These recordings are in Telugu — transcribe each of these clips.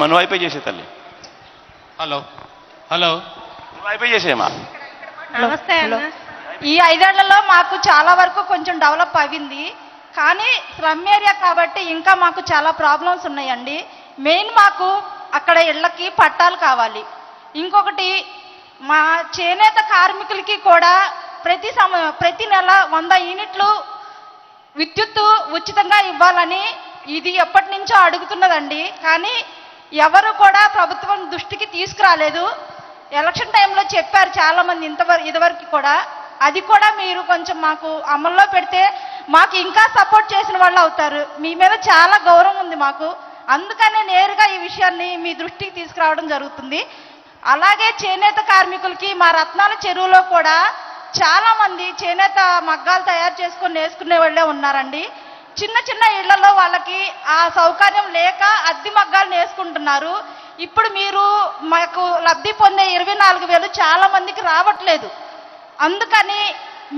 నువ్వు అయిపోయి చేసే తల్లి. హలో హలో నువ్వు అయిపోయి చేసేమా. నమస్తే అన్న. ఈ 5 ఏళ్లలో మాకు చాలా వరకు కొంచెం డెవలప్ అయింది, కానీ స్లమ్ ఏరియా కాబట్టి ఇంకా మాకు చాలా ప్రాబ్లమ్స్ ఉన్నాయండి. మెయిన్ మాకు అక్కడ ఇళ్ళకి పట్టాలు కావాలి. ఇంకొకటి మా చేనేత కార్మికులకి కూడా ప్రతి నెల 100 యూనిట్లు విద్యుత్తు ఉచితంగా ఇవ్వాలని ఇది ఎప్పటి నుంచో అడుగుతున్నదండి. కానీ ఎవరు కూడా ప్రభుత్వం దృష్టికి తీసుకురాలేదు. ఎలక్షన్ టైంలో చెప్పారు చాలామంది ఇదివరకు కూడా. అది కూడా మీరు కొంచెం మాకు అమల్లో పెడితే మాకు ఇంకా సపోర్ట్ చేసిన వాళ్ళు అవుతారు. మీ మీద చాలా గౌరవం ఉంది మాకు, అందుకనే నేరుగా ఈ విషయాన్ని మీ దృష్టికి తీసుకురావడం జరుగుతుంది. అలాగే చేనేత కార్మికులకి మా రత్నాల చెరువులో కూడా చాలామంది చేనేత మగ్గాలు తయారు చేసుకొని నేర్చుకునే వాళ్ళే ఉన్నారండి. చిన్న చిన్న ఇళ్లలో వాళ్ళకి ఆ సౌకర్యం లేక అద్దె మగ్గాలు నేర్చుకుంటున్నారు. ఇప్పుడు మీరు మాకు లబ్ధి పొందే 24,000 చాలా మందికి రావట్లేదు. అందుకని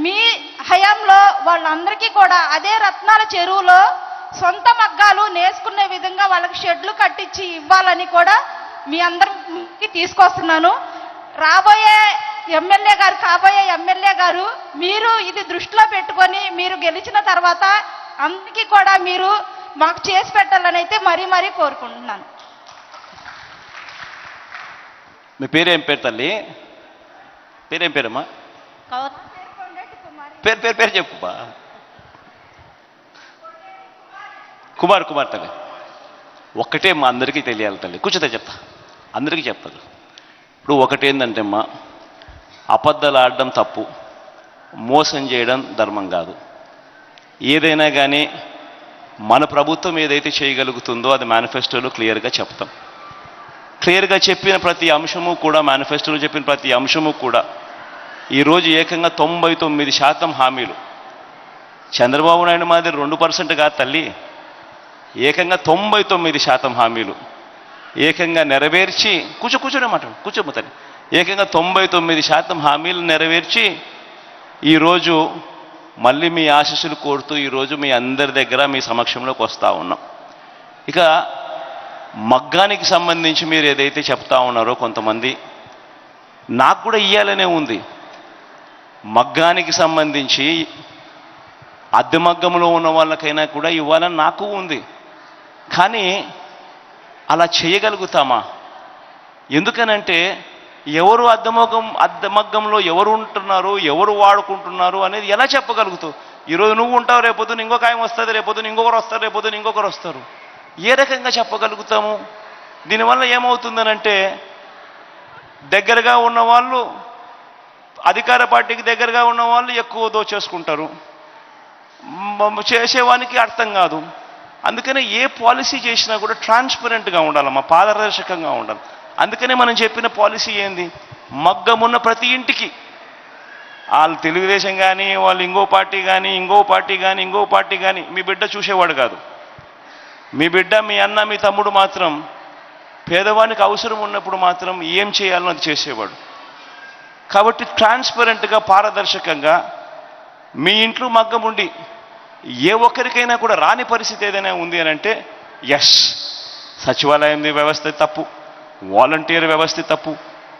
మీ హయాంలో వాళ్ళందరికీ కూడా అదే రత్నాల చెరువులో సొంత మగ్గాలు నేర్చుకునే విధంగా వాళ్ళకి షెడ్లు కట్టించి ఇవ్వాలని కూడా మీ అందరికి తీసుకొస్తున్నాను. కాబోయే ఎమ్మెల్యే గారు మీరు ఇది దృష్టిలో పెట్టుకొని మీరు గెలిచిన తర్వాత అందరికీ కూడా మీరు మాకు చేసి పెట్టాలని అయితే మరీ కోరుకుంటున్నాను. మీ పేరేం పేరు తల్లి? పేరేం పేరమ్మా? పేరు చెప్పుబా. కుమార్ తల్లి. ఒక్కటే మా అందరికీ తెలియాలి తల్లి. కూర్చోతే చెప్తా, అందరికీ చెప్తాను. ఇప్పుడు ఒకటేందంటే అమ్మా, అబద్ధాలు ఆడడం తప్పు, మోసం చేయడం ధర్మం కాదు. ఏదైనా కానీ మన ప్రభుత్వం ఏదైతే చేయగలుగుతుందో అది మేనిఫెస్టోలో క్లియర్గా చెప్తాం. క్లియర్గా చెప్పిన ప్రతి అంశము కూడా, మేనిఫెస్టోలో చెప్పిన ప్రతి అంశము కూడా ఈరోజు ఏకంగా 99% హామీలు. చంద్రబాబు నాయుడు మాదిరి 2% కాదు తల్లి, ఏకంగా 99% హామీలు ఏకంగా నెరవేర్చి కూర్చోమ్మ తల్లి. ఏకంగా 99% హామీలు నెరవేర్చి ఈరోజు మళ్ళీ మీ ఆశీస్సులు కోరుతూ ఈరోజు మీ అందరి దగ్గర మీ సమక్షంలోకి వస్తూ ఉన్నాం. ఇక మగ్గానికి సంబంధించి మీరు ఏదైతే చెప్తా ఉన్నారో కొంతమంది, నాకు కూడా ఇయ్యాలనే ఉంది. మగ్గానికి సంబంధించి అద్దె మగ్గంలో ఉన్న వాళ్ళకైనా కూడా ఇవ్వాలని నాకు ఉంది. కానీ అలా చేయగలుగుతామా? ఎందుకనంటే ఎవరు అద్దె మగ్గంలో ఎవరు ఉంటున్నారు, ఎవరు వాడుకుంటున్నారు అనేది ఎలా చెప్పగలుగుతావు? ఈరోజు నువ్వు ఉంటావు, రేపొద్దున ఇంకొక ఆయన వస్తుంది, రేపొద్దున ఇంకొకరు వస్తారు, రేపొద్దున ఇంకొకరు వస్తారు. ఏ రకంగా చెప్పగలుగుతాము? దీనివల్ల ఏమవుతుందనంటే దగ్గరగా ఉన్నవాళ్ళు, అధికార పార్టీకి దగ్గరగా ఉన్నవాళ్ళు ఎక్కువ దోచేసుకుంటారు, చేసేవానికి అర్థం కాదు. అందుకనే ఏ పాలసీ చేసినా కూడా ట్రాన్స్పరెంట్గా ఉండాలమ్మా, పారదర్శకంగా ఉండాలి. అందుకనే మనం చెప్పిన పాలసీ ఏంది? మగ్గమున్న ప్రతి ఇంటికి, వాళ్ళు తెలుగుదేశం కానీ, వాళ్ళు ఇంకో పార్టీ కానీ మీ బిడ్డ చూసేవాడు కాదు. మీ బిడ్డ, మీ అన్న, మీ తమ్ముడు మాత్రం పేదవానికి అవసరం ఉన్నప్పుడు మాత్రం ఏం చేయాలో అది చేసేవాడు. కాబట్టి ట్రాన్స్పరెంట్గా, పారదర్శకంగా మీ ఇంట్లో మగ్గం ఉండి ఏ ఒక్కరికైనా కూడా రాని పరిస్థితి ఏదైనా ఉంది అని అంటే ఎస్, సచివాలయం వ్యవస్థ తప్పు, వాలంటీర్ వ్యవస్థ తప్పు,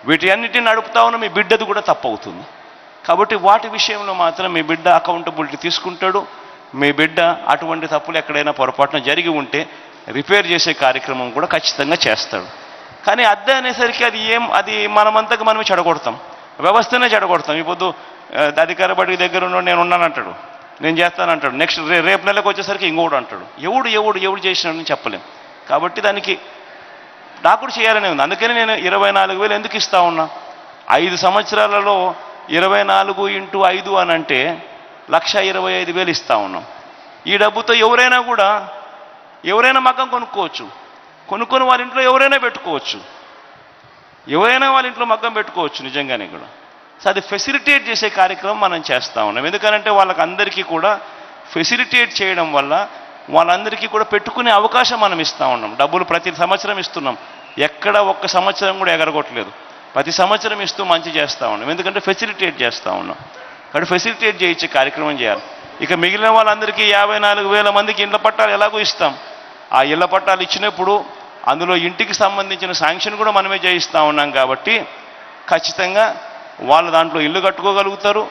వీటి అన్నిటిని నడుపుతా ఉన్న మీ బిడ్డది కూడా తప్పు అవుతుంది. కాబట్టి వాటి విషయంలో మాత్రం మీ బిడ్డ అకౌంటబిలిటీ తీసుకుంటాడు. మీ బిడ్డ అటువంటి తప్పులు ఎక్కడైనా పొరపాటున జరిగి ఉంటే రిపేర్ చేసే కార్యక్రమం కూడా ఖచ్చితంగా చేస్తాడు. కానీ అద్దె అనేసరికి అది మనమంతకు మనమే చెడగొడతాం, వ్యవస్థనే చెడగొడతాం. ఇప్పుడు అధికార పార్టీ దగ్గర ఉన్నాడు, నేను ఉన్నానంటాడు, నేను చేస్తానంటాడు, నెక్స్ట్ రేపు నెలకు వచ్చేసరికి ఇంకోడు అంటాడు. ఎవడు చేసినాడని చెప్పలేం. కాబట్టి దానికి నాకు కూడా చేయాలనే ఉంది. అందుకని నేను 24,000 ఎందుకు ఇస్తా ఉన్నా? 5 సంవత్సరాలలో 24 × 5 అని అంటే 1,25,000 ఇస్తా ఉన్నాం. ఈ డబ్బుతో ఎవరైనా మగ్గం కొనుక్కొని వాళ్ళ ఇంట్లో ఎవరైనా పెట్టుకోవచ్చు, వాళ్ళ ఇంట్లో మగ్గం పెట్టుకోవచ్చు నిజంగానే కూడా. సో అది ఫెసిలిటేట్ చేసే కార్యక్రమం మనం చేస్తూ ఉన్నాం. ఎందుకనంటే వాళ్ళకందరికీ కూడా ఫెసిలిటేట్ చేయడం వల్ల వాళ్ళందరికీ కూడా పెట్టుకునే అవకాశం మనం ఇస్తూ ఉన్నాం. డబ్బులు ప్రతి సంవత్సరం ఇస్తున్నాం, ఎక్కడ ఒక్క సంవత్సరం కూడా ఎగరగొట్టలేదు. ప్రతి సంవత్సరం ఇస్తూ మంచి చేస్తూ ఉన్నాం, ఎందుకంటే ఫెసిలిటేట్ చేస్తూ ఉన్నాం. కాబట్టి ఫెసిలిటేట్ చేయించే కార్యక్రమం చేయాలి. ఇక మిగిలిన వాళ్ళందరికీ 54,000 మందికి ఇళ్ల పట్టాలు ఎలాగో ఇస్తాం. ఆ ఇళ్ల పట్టాలు ఇచ్చినప్పుడు అందులో ఇంటికి సంబంధించిన శాంక్షన్ కూడా మనమే చేయిస్తూ ఉన్నాం కాబట్టి ఖచ్చితంగా వాళ్ళు దాంట్లో ఇల్లు కట్టుకోగలుగుతారు.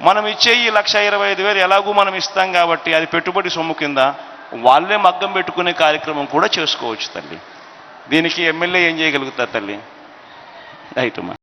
మనం ఇచ్చే ఈ 1,25,000 ఎలాగూ మనం ఇస్తాం కాబట్టి అది పెట్టుబడి సొమ్ము కింద వాళ్ళే మగ్గం పెట్టుకునే కార్యక్రమం కూడా చేసుకోవచ్చు తల్లి. దీనికి ఎమ్మెల్యే ఏం చేయగలుగుతారు తల్లి? రైట్ అమ్మా.